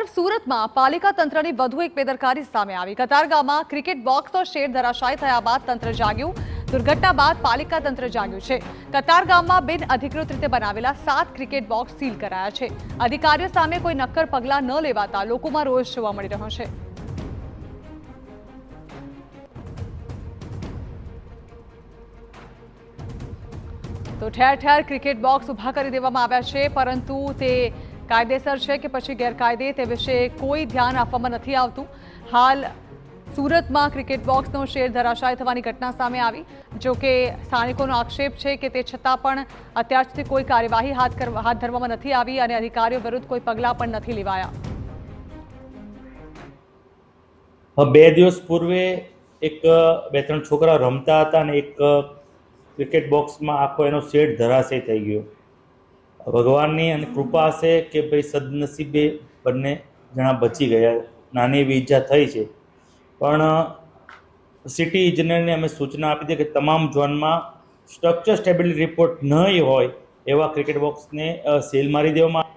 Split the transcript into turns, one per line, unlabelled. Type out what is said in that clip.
તરફ સુરતમાં પાલિકા તંત્રની વધુ એક બેદરકારી સામે આવી। કતારગામમાં ક્રિકેટ બોક્સનો શેડ ધરાશાયી થયા બાદ તંત્ર જાગ્યું। દુર્ઘટના બાદ પાલિકા તંત્ર જાગ્યું છે। કતારગામમાં બિન અધિકૃત રીતે બનાવેલા 7 ક્રિકેટ બોક્સ સીલ કરાયા છે। અધિકારીઓ સામે કોઈ નક્કર પગલાં ન લેવાતા લોકોમાં રોષ જોવા મળી રહ્યો છે। તો ઠેર ઠેર ક્રિકેટ બોક્સ ઊભા કરી દેવામાં આવ્યા છે, પરંતુ તે કાયદેસર છે કે પછી ગેરકાયદે તે વિશે કોઈ ધ્યાન આપવામાં નથી આવતું। હાલ સુરતમાં ક્રિકેટ બોક્સનો શેડ ધરાશાયી થવાની ઘટના સામે આવી। જો કે સ્થાનિકોનો આક્ષેપ છે કે તે છતાં પણ અત્યાર સુધી કોઈ કાર્યવાહી હાથ ધરવામાં નથી આવી અને અધિકારીઓ વિરુદ્ધ કોઈ પગલાં પણ નથી લેવાયા।
2 દિવસ પૂર્વે એક 2-3 છોકરા રમતા હતા અને એક ક્રિકેટ બોક્સમાં આખો એનો શેડ ધરાશયી થઈ ગયો। ભગવાનની અને કૃપા હશે કે ભાઈ સદનસીબે બંને જણા બચી ગયા। નાની એવી ઈજા થઈ છે, પણ સિટી ઇજનેરને અમે સૂચના આપી હતી કે તમામ ઝોનમાં સ્ટ્રક્ચર સ્ટેબિલિટી રિપોર્ટ નહીં હોય એવા ક્રિકેટ બોક્સને સીલ મારી દેવામાં।